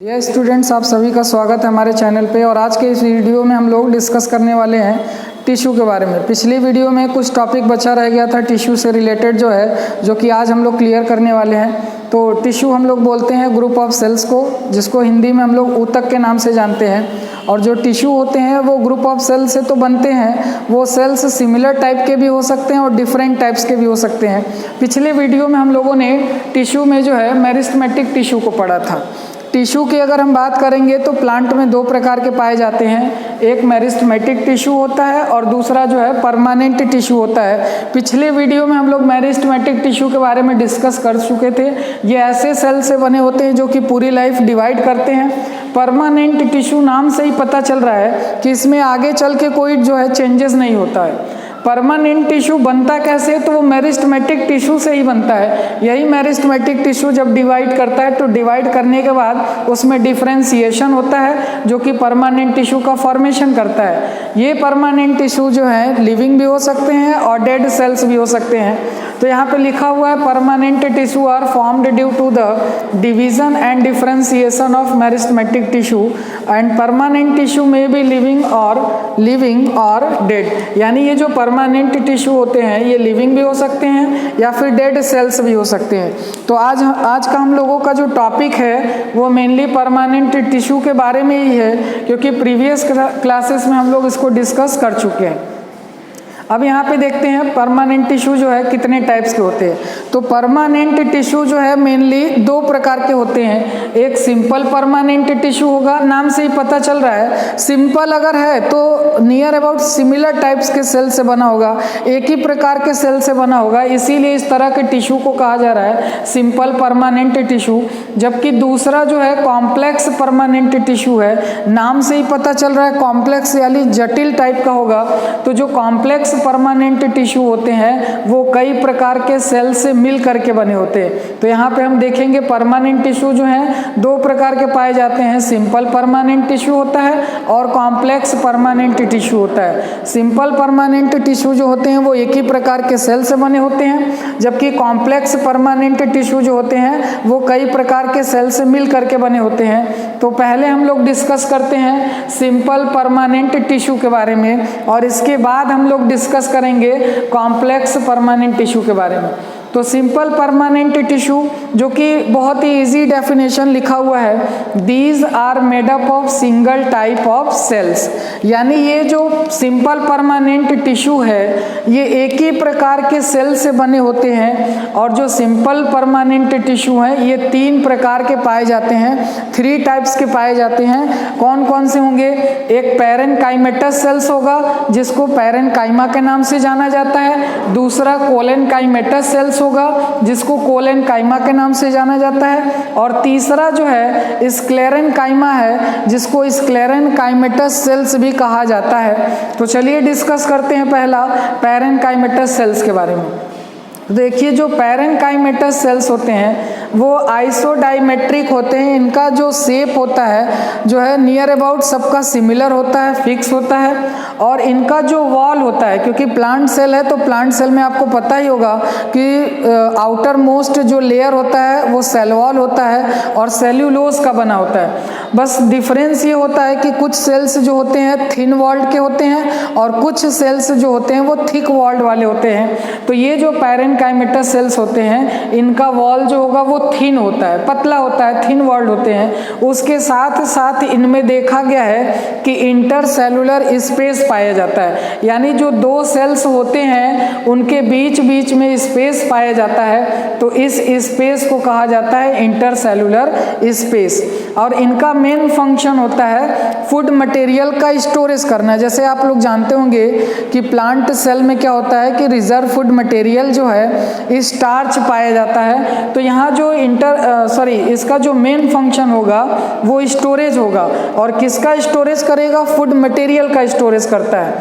ये स्टूडेंट्स, आप सभी का स्वागत है हमारे चैनल पे। और आज के इस वीडियो में हम लोग डिस्कस करने वाले हैं टिश्यू के बारे में। पिछली वीडियो में कुछ टॉपिक बचा रह गया था टिश्यू से रिलेटेड जो कि आज हम लोग क्लियर करने वाले हैं। तो टिश्यू हम लोग बोलते हैं ग्रुप ऑफ सेल्स को, जिसको हिंदी में हम लोग ऊतक के नाम से जानते हैं। और जो टिश्यू होते हैं वो ग्रुप ऑफ सेल्स से तो बनते हैं, वो सेल्स सिमिलर टाइप के भी हो सकते हैं और डिफरेंट टाइप्स के भी हो सकते हैं। पिछले वीडियो में हम लोगों ने टिश्यू में मेरिस्टेमेटिक टिश्यू को पढ़ा था। टिश्यू की अगर हम बात करेंगे तो प्लांट में दो प्रकार के पाए जाते हैं, एक मेरिस्टेमेटिक टिश्यू होता है और दूसरा परमानेंट टिश्यू होता है। पिछले वीडियो में हम लोग मेरिस्टेमेटिक टिश्यू के बारे में डिस्कस कर चुके थे। ये ऐसे सेल से बने होते हैं जो कि पूरी लाइफ डिवाइड करते हैं। परमानेंट टिश्यू नाम से ही पता चल रहा है कि इसमें आगे चल के कोई चेंजेस नहीं होता है। परमानेंट टिश्यू बनता कैसे, तो वो मेरिस्टेमेटिक टिश्यू से ही बनता है। यही मेरिस्टेमेटिक टिश्यू जब डिवाइड करता है तो डिवाइड करने के बाद उसमें डिफरेंशिएशन होता है जो कि परमानेंट टिश्यू का फॉर्मेशन करता है। ये परमानेंट टिश्यू लिविंग भी हो सकते हैं और डेड सेल्स भी हो सकते हैं। तो यहाँ पे लिखा हुआ है permanent tissue are formed due to the division and differentiation of meristematic tissue and permanent tissue में भी लिविंग और डेड। यानी ये जो परमानेंट टिश्यू होते हैं ये लिविंग भी हो सकते हैं या फिर डेड सेल्स भी हो सकते हैं। तो आज का हम लोगों का जो टॉपिक है वो मेनली परमानेंट टिश्यू के बारे में ही है, क्योंकि प्रीवियस क्लासेस में हम लोग इसको डिस्कस कर चुके हैं। अब यहाँ पे देखते हैं परमानेंट टिश्यू कितने टाइप्स के होते हैं। तो परमानेंट टिश्यू मेनली दो प्रकार के होते हैं। एक सिंपल परमानेंट टिश्यू होगा, नाम से ही पता चल रहा है। सिंपल अगर है तो नियर अबाउट सिमिलर टाइप्स के सेल से बना होगा, एक ही प्रकार के सेल से बना होगा, इसीलिए इस तरह के टिश्यू को कहा जा रहा है सिंपल परमानेंट टिश्यू। जबकि दूसरा कॉम्प्लेक्स परमानेंट टिश्यू है, नाम से ही पता चल रहा है कॉम्प्लेक्स यानी जटिल टाइप का होगा। तो जो कॉम्प्लेक्स परमानेंट टिश्यू होते हैं वो कई प्रकार के सेल से मिल करके बने होते हैं। तो यहाँ पे हम देखेंगे परमानेंट टिश्यू दो प्रकार के पाए जाते हैं, सिंपल परमानेंट टिश्यू होता है और कॉम्प्लेक्स परमानेंट टिश्यू होता है। सिंपल परमानेंट टिश्यू होते हैं वो एक ही प्रकार के सेल से बने होते हैं, जबकि कॉम्प्लेक्स परमानेंट टिश्यू होते हैं वो कई प्रकार के सेल से मिल करके बने होते हैं। तो पहले हम लोग डिस्कस करते हैं सिंपल परमानेंट टिश्यू के बारे में और इसके बाद हम लोग डिस्कस करेंगे कॉम्प्लेक्स परमानेंट टिश्यू के बारे में। तो सिंपल परमानेंट टिश्यू जो कि बहुत ही इजी डेफिनेशन लिखा हुआ है, these are made up of single type of cells. यानी ये जो सिंपल परमानेंट टिश्यू है ये एक ही प्रकार के सेल से बने होते हैं। और जो सिंपल परमानेंट टिश्यू है ये तीन प्रकार के पाए जाते हैं, 3 टाइप्स के पाए जाते हैं। कौन कौन से होंगे? एक पैरेनकाइमेटस सेल्स होगा जिसको पैरेनकाइमा के नाम से जाना जाता है। दूसरा कोलेनकाइमेटस सेल्स होगा जिसको कोलेनकाइमा के नाम से जाना जाता है। और तीसरा स्क्लेरेनकाइमा है जिसको स्क्लेरेनकाइमेटस सेल्स भी कहा जाता है। तो चलिए डिस्कस करते हैं पहला पैरेनकाइमेटस सेल्स के बारे में। देखिए जो पैरेनकाइमेटस सेल्स होते हैं वो आइसोडाइमेट्रिक होते हैं। इनका जो शेप होता है नियर अबाउट सबका सिमिलर होता है, फिक्स होता है। और इनका जो वॉल होता है, क्योंकि प्लांट सेल है तो प्लांट सेल में आपको पता ही होगा कि आउटर मोस्ट जो लेयर होता है वो सेल वॉल होता है और सेल्यूलोज का बना होता है। बस डिफरेंस ये होता है कि कुछ सेल्स जो होते हैं थिन वॉल्ड के होते हैं और कुछ सेल्स जो होते हैं वो थिक वॉल्ड वाले होते हैं। तो ये जो पैरेनकाइमेटस सेल्स होते हैं इनका वॉल जो होगा वो थिन होता है, पतला होता है, थिन वॉल्ड होते हैं। उसके साथ साथ इनमें देखा गया है कि इंटरसेलुलर स्पेस पाया जाता है। यानी जो दो सेल्स होते हैं उनके बीच बीच में स्पेस पाया जाता है, तो इस स्पेस को कहा जाता है इंटरसेलुलर स्पेस। और इनका मेन फंक्शन होता है फूड मटेरियल का स्टोरेज करना। जैसे आप लोग जानते होंगे कि प्लांट सेल में क्या होता है कि रिजर्व फूड मटेरियल स्टार्च पाया जाता है। तो यहाँ इसका जो मेन फंक्शन होगा वो स्टोरेज होगा। और किसका स्टोरेज करेगा? फूड मटेरियल का स्टोरेज करता है।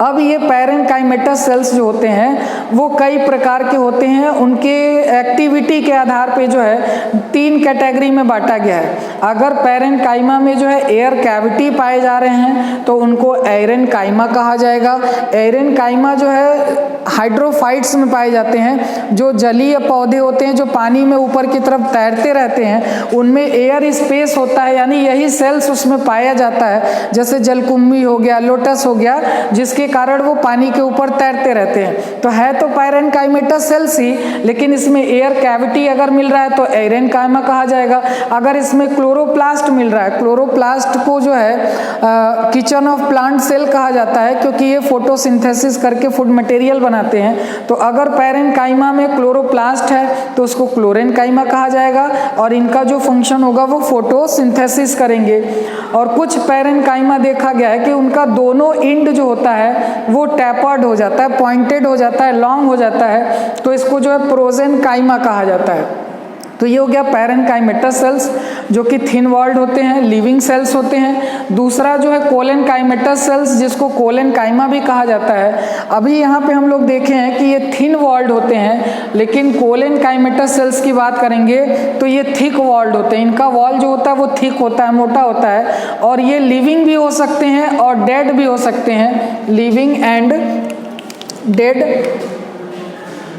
अब ये पैरेनकाइमेटस सेल्स जो होते हैं वो कई प्रकार के होते हैं, उनके एक्टिविटी के आधार पे जो है 3 कैटेगरी में बांटा गया है। अगर पैरेनकाइमा में जो है एयर कैविटी पाए जा रहे हैं तो उनको एरेनकाइमा कहा जाएगा। एरेनकाइमा जो है हाइड्रोफाइट्स में पाए जाते हैं, जो जलीय पौधे होते हैं जो पानी में ऊपर की तरफ तैरते रहते हैं, उनमें एयर स्पेस होता है, यानी यही सेल्स उसमें पाया जाता है, जैसे जलकुंभी हो गया, लोटस हो गया, जिसके कारण वो पानी के ऊपर तैरते रहते हैं। तो है तो पैरेनकाइमेटस सेल्स ही, लेकिन इसमें एयर कैविटी अगर मिल रहा है तो एरेनकाइमा कहा जाएगा। अगर इसमें क्लोरोप्लास्ट मिल रहा है, क्लोरोप्लास्ट को जो है किचन ऑफ प्लांट सेल कहा जाता है, क्योंकि ये फोटोसिंथेसिस करके फूड मटेरियल बनाते हैं। तो अगर पैरेनकाइमा में क्लोरोप्लास्ट है तो उसको क्लोरेनकाइमा कहा जाएगा, और इनका जो फंक्शन होगा वो फोटोसिंथेसिस करेंगे। और कुछ पैरेनकाइमा देखा गया है कि उनका दोनों इंड जो होता है वो टैपर्ड हो जाता है, पॉइंटेड हो जाता है, लॉन्ग हो जाता है, तो इसको जो है प्रोजेनकाइमा कहा जाता है। तो ये हो गया पैरेनकाइमेटस सेल्स जो कि थिन वॉल्ड होते हैं, लिविंग सेल्स होते हैं। दूसरा जो है कोलेनकाइमेटस सेल्स, जिसको कोलेनकाइमा भी कहा जाता है। अभी यहाँ पे हम लोग देखे हैं कि ये थिन वॉल्ड होते हैं, लेकिन कोलेनकाइमेटस सेल्स की बात करेंगे तो ये थिक वॉल्ड होते हैं। इनका वॉल जो होता है वो थिक होता है, मोटा होता है, और ये लिविंग भी हो सकते हैं और डेड भी हो सकते हैं। लिविंग एंड डेड,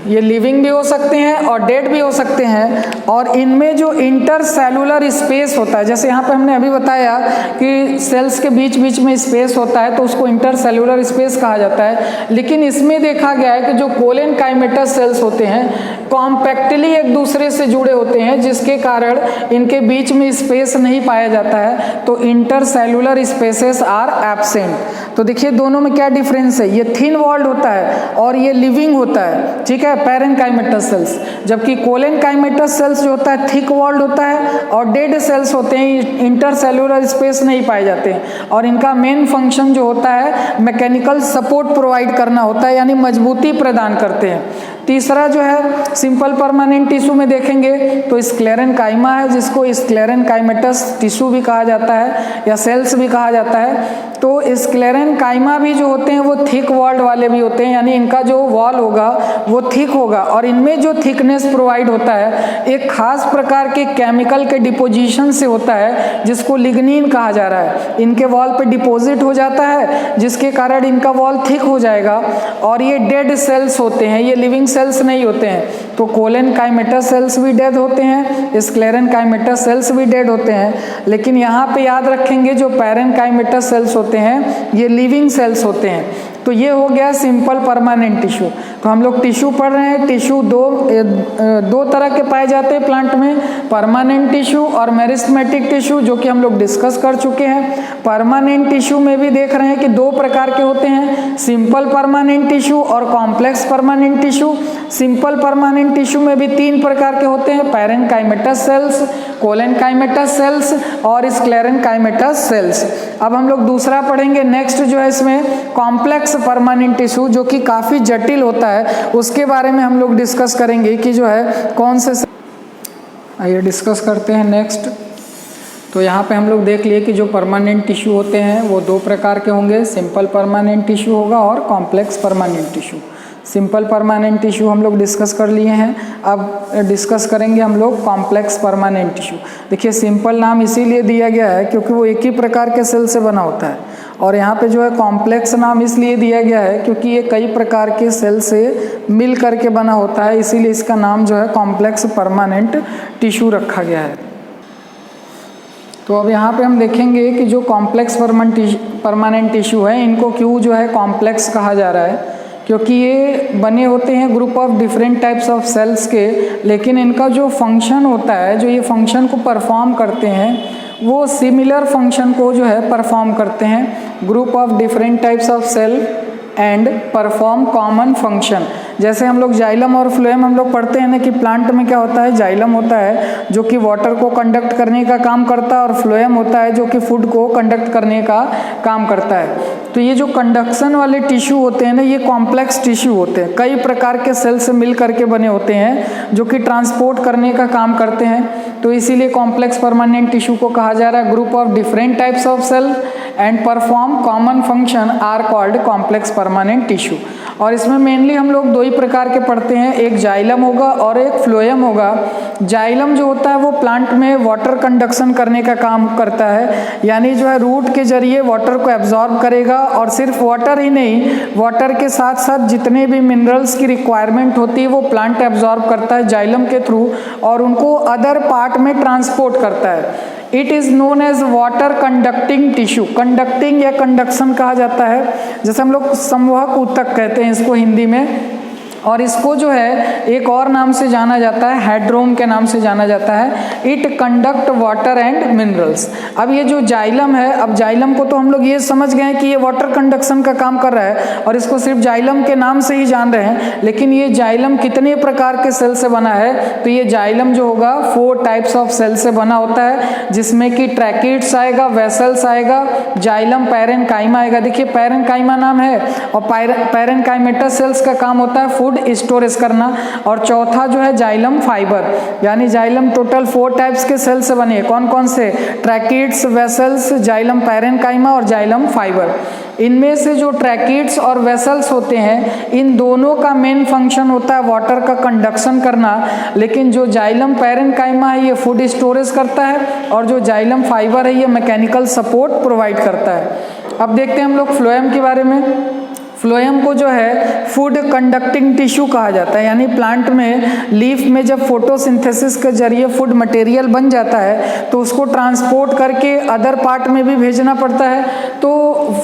ये लिविंग भी हो सकते हैं और डेड भी हो सकते हैं। और इनमें जो इंटरसेलुलर स्पेस होता है, जैसे यहाँ पे हमने अभी बताया कि सेल्स के बीच बीच में स्पेस होता है तो उसको इंटरसेलुलर स्पेस कहा जाता है। लेकिन इसमें देखा गया है कि जो कोलेनकाइमेटस सेल्स होते हैं कॉम्पैक्टली एक दूसरे से जुड़े होते हैं, जिसके कारण इनके बीच में स्पेस नहीं पाया जाता है, तो इंटरसेलुलर स्पेसेस आर एब्सेंट। तो देखिए दोनों में क्या डिफरेंस है, ये थिन वॉल्ड होता है और ये लिविंग होता है, ठीक है, पैरेनकाइमेटस सेल्स। जबकि कोलेनकाइमेटस सेल्स जो होता है थिक वॉल्ड होता है और डेड सेल्स होते हैं, इंटरसेलुलर स्पेस नहीं पाए जाते हैं, और इनका मेन फंक्शन जो होता है मैकेनिकल सपोर्ट प्रोवाइड करना होता है, यानी मजबूती प्रदान करते हैं। तीसरा जो है सिंपल परमानेंट टिश्यू में देखेंगे तो स्क्लेरेनकाइमा है, जिसको स्क्लेरेनकाइमेटस टिश्यू भी कहा जाता है या सेल्स भी कहा जाता है। तो स्क्लेरेनकाइमा भी जो होते हैं वो थिक वॉल्ड वाले भी होते हैं, यानी इनका जो वॉल होगा वो थिक होगा, और इनमें जो थिकनेस प्रोवाइड होता है एक खास प्रकार के केमिकल के डिपोजिशन से होता है, जिसको लिग्निन कहा जा रहा है। इनके वॉल पे डिपॉजिट हो जाता है, जिसके कारण इनका वॉल थिक हो जाएगा। और ये डेड सेल्स होते हैं, ये लिविंग सेल्स नहीं होते हैं। तो कोलेनकाइमेटस सेल्स भी डेड होते हैं, स्क्लेरेनकाइमेटस सेल्स भी डेड होते हैं। लेकिन यहाँ पे याद रखेंगे जो पैरेनकाइमेटस सेल्स होते हैं ये लिविंग सेल्स होते हैं। तो ये हो गया सिंपल परमानेंट टिश्यू। तो हम लोग टिश्यू पढ़ रहे हैं। टिश्यू दो तरह के पाए जाते हैं प्लांट में, परमानेंट टिश्यू और मेरिस्टेमेटिक टिश्यू, जो कि हम लोग डिस्कस कर चुके हैं। परमानेंट टिश्यू में भी देख रहे हैं कि 2 प्रकार के होते हैं, सिंपल परमानेंट टिश्यू और complex permanent tissue. Simple permanent tissue में भी 3 प्रकार के होते हैं, पैरेनकाइमेटस सेल्स, कोलेनकाइमेटस सेल्स और स्क्लेरेनकाइमेटस सेल्स। अब हम लोग दूसरा पढ़ेंगे नेक्स्ट जो है इसमें कॉम्प्लेक्स परमानेंट टिश्यू, जो कि काफ़ी जटिल होता है, उसके बारे में हम लोग डिस्कस करेंगे कि जो है कौन से। आइए डिस्कस करते हैं नेक्स्ट। तो यहाँ पे हम लोग देख लिए कि जो परमानेंट टिश्यू होते हैं वो 2 प्रकार के होंगे, सिंपल परमानेंट टिश्यू होगा और complex permanent tissue. Simple permanent tissue हम लोग डिस्कस कर लिए हैं, अब डिस्कस करेंगे हम लोग कॉम्प्लेक्स परमानेंट टिश्यू। देखिए सिंपल नाम इसीलिए दिया गया है क्योंकि वो एक ही प्रकार के सेल से बना होता है, और यहाँ पे जो है कॉम्प्लेक्स नाम इसलिए दिया गया है क्योंकि ये कई प्रकार के सेल से मिल करके बना होता है, इसीलिए इसका नाम जो है कॉम्प्लेक्स परमानेंट टिश्यू रखा गया है। तो अब यहाँ पे हम देखेंगे कि जो कॉम्प्लेक्स परमानेंट टिश्यू है इनको क्यों जो है कॉम्प्लेक्स कहा जा रहा है, क्योंकि ये बने होते हैं group of different types of cells के, लेकिन इनका जो फंक्शन होता है, जो ये फंक्शन को परफॉर्म करते हैं वो सिमिलर फंक्शन को जो है परफॉर्म करते हैं। Group of different types of cell and perform common function. जैसे हम लोग जाइलम और फ्लोएम हम लोग पढ़ते हैं ना कि प्लांट में क्या होता है, जाइलम होता है जो कि वाटर को कंडक्ट करने का काम करता है, और फ्लोएम होता है जो कि फूड को कंडक्ट करने का काम करता है। तो ये जो कंडक्शन वाले टिश्यू होते हैं ना, ये कॉम्प्लेक्स टिश्यू होते हैं, कई प्रकार के सेल से मिल करके बने होते हैं जो कि ट्रांसपोर्ट करने का काम करते हैं। तो इसीलिए कॉम्प्लेक्स परमानेंट टिश्यू को कहा जा रहा है group of different types of cell and perform common function are called complex permanent tissue. और इसमें मेनली हम लोग दो ही प्रकार के पढ़ते हैं, एक जाइलम होगा और एक फ्लोएम होगा। जाइलम जो होता है वो प्लांट में वाटर कंडक्शन करने का काम करता है, यानी जो है रूट के जरिए वाटर को एब्जॉर्ब करेगा, और सिर्फ वाटर ही नहीं, वाटर के साथ साथ जितने भी मिनरल्स की रिक्वायरमेंट होती है वो प्लांट एब्जॉर्ब करता है जाइलम के थ्रू और उनको अदर पार्ट में ट्रांसपोर्ट करता है। It is known as water conducting tissue. Conducting या कंडक्शन कहा जाता है, जैसे हम लोग संवहक ऊतक कहते हैं इसको हिंदी में, और इसको जो है एक और नाम से जाना जाता है, हेड्रोम के नाम से जाना जाता है। It conduct water and minerals. अब ये जो जाइलम है, अब जाइलम को तो हम लोग ये समझ गए हैं कि ये वाटर कंडक्शन का काम कर रहा है और इसको सिर्फ जाइलम के नाम से ही जान रहे हैं, लेकिन ये जाइलम कितने प्रकार के सेल से बना है? तो ये जाइलम जो होगा 4 टाइप्स ऑफ सेल से बना होता है, जिसमें कि ट्रैकिड्स आएगा, वेसल्स आएगा, जाइलम पैरेनकाइमा आएगा। देखिए पैरेनकाइमा नाम है, और पैरेनकाइमेटस सेल्स का काम होता है फूड स्टोरेज करना। और चौथा जो है जाइलम फाइबर, यानी जाइलम टोटल 4 टाइप्स के सेल से बने। कौन कौन से? ट्रैकिड्स, वेसल्स, जाइलम पैरेनकाइमा और जाइलम फाइबर। इनमें से जो ट्रैकिड्स और वेसल्स होते हैं, इन दोनों का मेन फंक्शन होता है वाटर का कंडक्शन करना, लेकिन जो जाइलम पैरेनकाइमा है ये फूड स्टोरेज करता है, और जो जाइलम फाइबर है ये मैकेनिकल सपोर्ट प्रोवाइड करता है। अब देखते हैं हम लोग फ्लोएम के बारे में। फ्लोएम को जो है फूड कंडक्टिंग टिश्यू कहा जाता है, यानी प्लांट में लीफ में जब फोटोसिंथेसिस के जरिए फूड मटेरियल बन जाता है तो उसको ट्रांसपोर्ट करके अदर पार्ट में भी भेजना पड़ता है। तो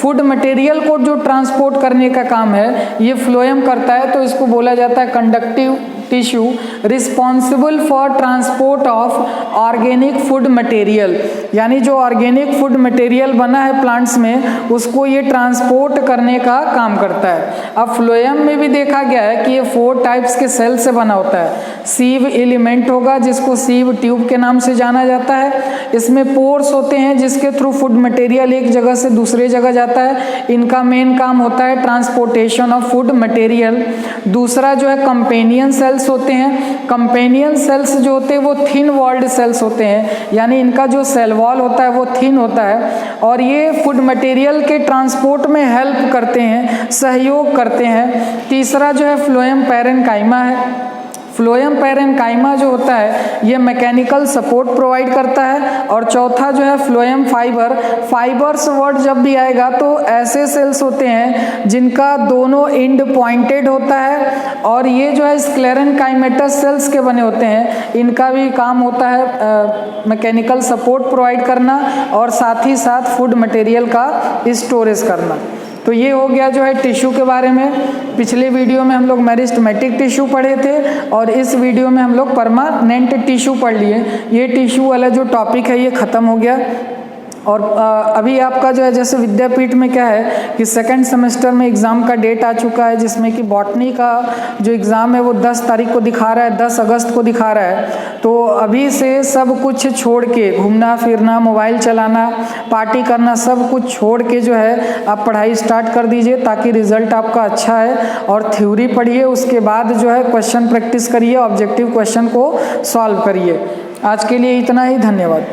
फूड मटेरियल को जो ट्रांसपोर्ट करने का काम है ये फ्लोएम करता है, तो इसको बोला जाता है conductive tissue responsible for transport of organic food material, यानी जो ऑर्गेनिक फूड मटेरियल बना है प्लांट्स में उसको ये ट्रांसपोर्ट करने का काम करता है। अब फ्लोएम में भी देखा गया है कि ये 4 टाइप्स के सेल से बना होता है। सीव एलिमेंट होगा जिसको सीव ट्यूब के नाम से जाना जाता है। इसमें पोर्स होते हैं जिसके थ्रू फूड मटेरियल एक जगह से दूसरे जगह जाता है। इनका मेन काम होता है ट्रांसपोर्टेशन ऑफ फूड मटेरियल। दूसरा जो है कंपेनियन सेल्स होते हैं। कंपेनियन सेल्स जो होते हैं वो थिन वॉल्ड सेल्स होते हैं, यानी इनका जो सेल वॉल होता है वो थिन होता है, और ये फूड मटेरियल के ट्रांसपोर्ट में हेल्प करते हैं, सहयोग करते हैं। तीसरा जो है फ्लोएम पैरेनकाइमा है। फ्लोएम पैरेनकाइमा जो होता है ये मैकेनिकल सपोर्ट प्रोवाइड करता है। और चौथा जो है फ्लोएम फाइबर। फाइबर्स वर्ड जब भी आएगा तो ऐसे सेल्स होते हैं जिनका दोनों एंड पॉइंटेड होता है, और ये जो है स्क्लेरेनकाइमेटस सेल्स के बने होते हैं। इनका भी काम होता है मैकेनिकल सपोर्ट प्रोवाइड करना और साथ ही साथ फूड मटेरियल का स्टोरेज करना। तो ये हो गया जो है टिश्यू के बारे में। पिछले वीडियो में हम लोग मेरिस्टेमेटिक टिश्यू पढ़े थे और इस वीडियो में हम लोग परमानेंट टिश्यू पढ़ लिए। ये टिश्यू वाला जो टॉपिक है ये ख़त्म हो गया। और अभी आपका जो है जैसे विद्यापीठ में क्या है कि सेकंड सेमेस्टर में एग्ज़ाम का डेट आ चुका है, जिसमें कि बॉटनी का जो एग्ज़ाम है वो 10 तारीख को दिखा रहा है, 10 अगस्त को दिखा रहा है। तो अभी से सब कुछ छोड़ के, घूमना फिरना, मोबाइल चलाना, पार्टी करना, सब कुछ छोड़ के जो है आप पढ़ाई स्टार्ट कर दीजिए ताकि रिज़ल्ट आपका अच्छा है। और थ्योरी पढ़िए, उसके बाद जो है क्वेश्चन प्रैक्टिस करिए, ऑब्जेक्टिव क्वेश्चन को सॉल्व करिए। आज के लिए इतना ही, धन्यवाद।